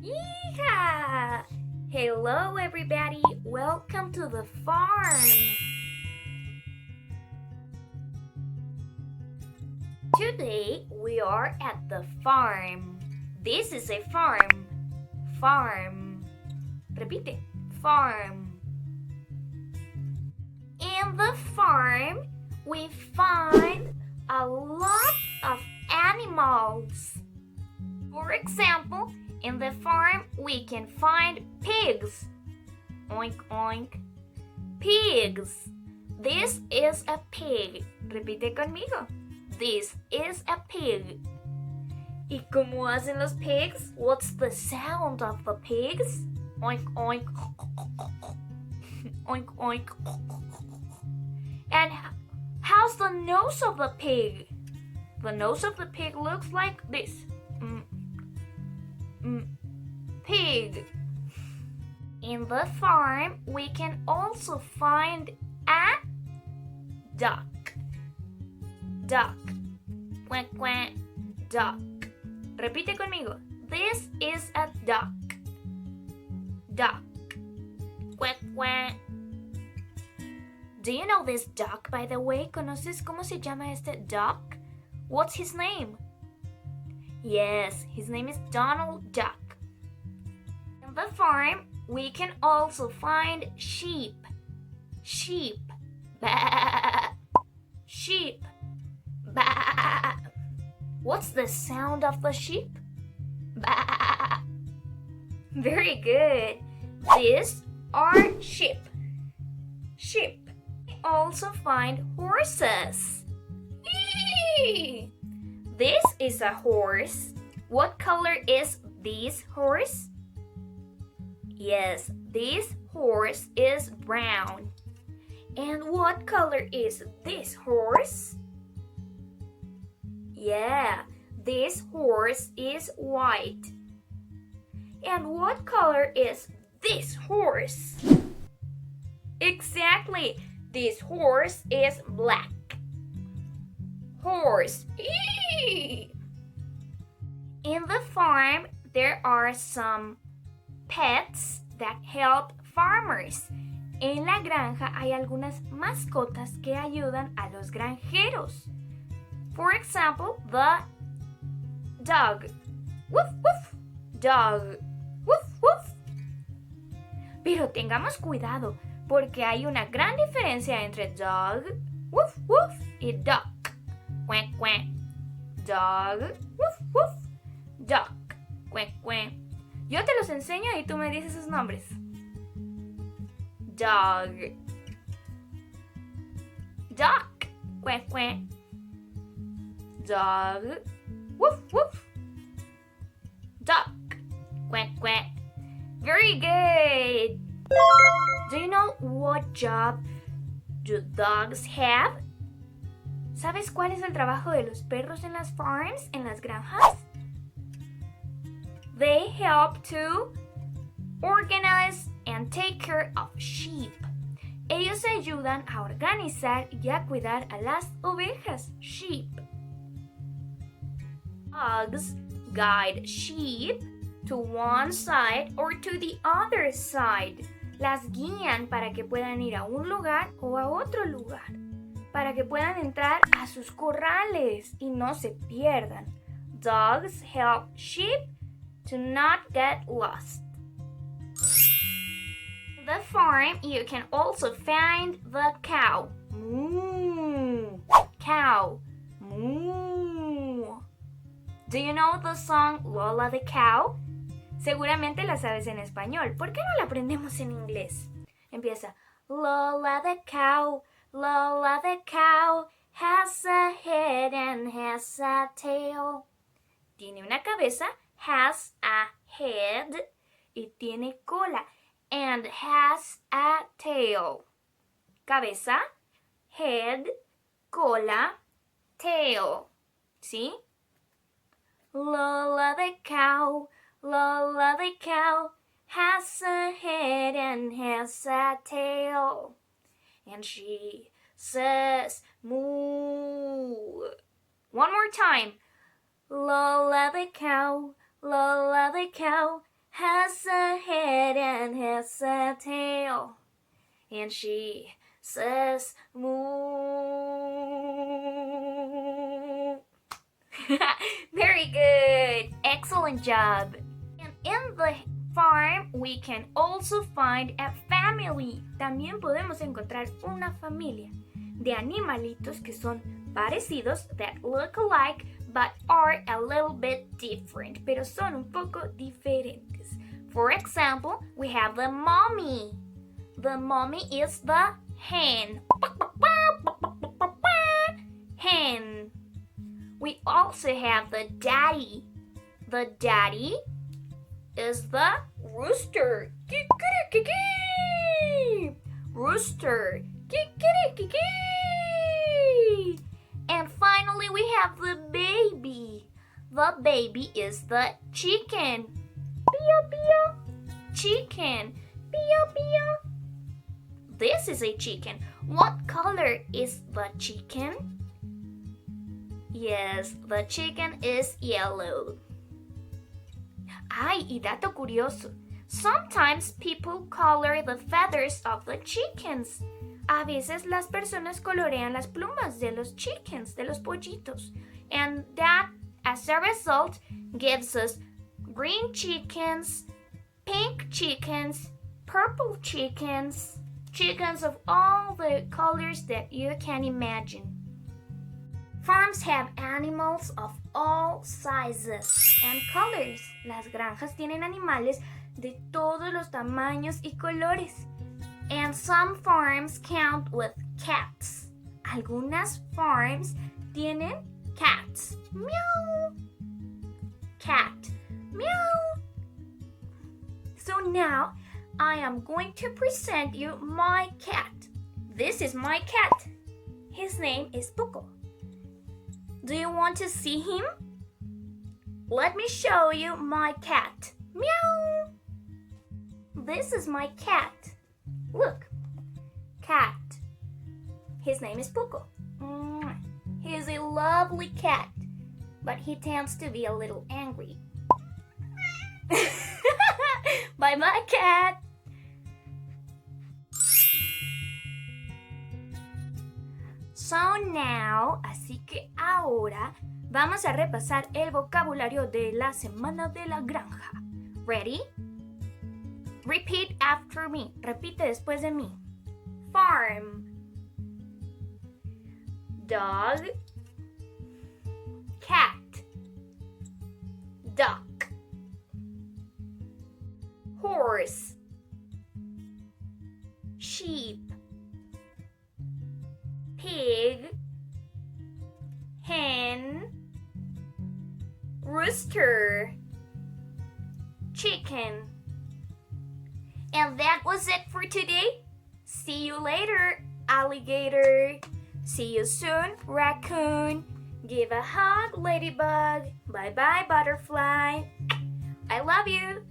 Yeehaw! Hello everybody, welcome to the farm! Today we are at the farm. This is a farm. Farm. Repite. Farm. In the farm, we find a lot of animals. For example, in the farm, we can find pigs. Oink, oink. Pigs. This is a pig. Repite conmigo. This is a pig. ¿Y cómo hacen los pigs? What's the sound of the pigs? Oink, oink. Oink, oink. And how's the nose of the pig? The nose of the pig looks like this. Pig. In the farm, we can also find a duck. Duck. Quack, quack. Duck. Repite conmigo. This is a duck. Duck. Quack, quack. Do you know this duck, by the way? ¿Conoces cómo se llama este duck? What's his name? Yes, his name is Donald Duck. In the farm, we can also find sheep. Sheep. Bah. Sheep. Bah. What's the sound of the sheep? Bah. Very good. These are sheep. Sheep. We also find horses. Eee! This is a horse. What color is this horse? Yes, this horse is brown. And what color is this horse? Yeah, this horse is white. And what color is this horse? Exactly, this horse is black. Horse. Eee! In the farm, there are some pets that help farmers. En la granja hay algunas mascotas que ayudan a los granjeros. For example, the dog. Woof, woof. Dog. Woof, woof. Pero tengamos cuidado, porque hay una gran diferencia entre dog, woof, woof, y duck. Quack, quack. Dog, woof, woof. Duck, quack, quack. Yo te los enseño y tú me dices sus nombres. Dog. Duck, quack, quack. Dog, woof, woof. Duck, quack, quack. Very good. Do you know what job do dogs have? ¿Sabes cuál es el trabajo de los perros en las farms, en las granjas? They help to organize and take care of sheep. Ellos ayudan a organizar y a cuidar a las ovejas, sheep. Dogs guide sheep to one side or to the other side. Las guían para que puedan ir a un lugar o a otro lugar, para que puedan entrar a sus corrales y no se pierdan. Dogs help sheep to not get lost. In the farm, you can also find the cow. Moo. Cow. Moo. Do you know the song Lola the Cow? Seguramente la sabes en español. ¿Por qué no la aprendemos en inglés? Empieza. Lola the cow has a head and has a tail. Tiene una cabeza, has a head, y tiene cola, and has a tail. Cabeza, head, cola, tail. ¿Sí? Lola the cow has a head and has a tail. And she says moo. One more time. Lola the cow has a head and has a tail. And she says moo. Very good. Excellent job. And in the farm we can also find a family. También podemos encontrar una familia de animalitos que son parecidos, that look alike, but are a little bit different, pero son un poco diferentes. For example, we have the mommy. The mommy is the hen. Hen. We also have the daddy. The daddy is the rooster. Rooster. And finally we have the baby. The baby is the chicken. Chicken. This is a chicken. What color is the chicken? Yes, the chicken is yellow. Ay, y dato curioso. Sometimes people color the feathers of the chickens. A veces las personas colorean las plumas de los chickens, de los pollitos. And that, as a result, gives us green chickens, pink chickens, purple chickens, chickens of all the colors that you can imagine. Farms have animals of all sizes and colors. Las granjas tienen animales de todos los tamaños y colores. And some farms count with cats. Algunas farms tienen cats. Meow. Cat. Meow. So now I am going to present you my cat. This is my cat. His name is Puko. Do you want to see him? Let me show you my cat. Meow. This is my cat. Look. Cat. His name is Puko. He is a lovely cat, but he tends to be a little angry. Bye-bye, cat. So now, así que ahora vamos a repasar el vocabulario de la semana de la granja. Ready? Repeat after me. Repite después de mí. Farm. Dog. Cat. Duck. Horse. Sheep. Pig. Hen. Rooster. Chicken. And that was it for today. See you later, alligator. See you soon, raccoon. Give a hug, ladybug. Bye-bye, butterfly. I love you.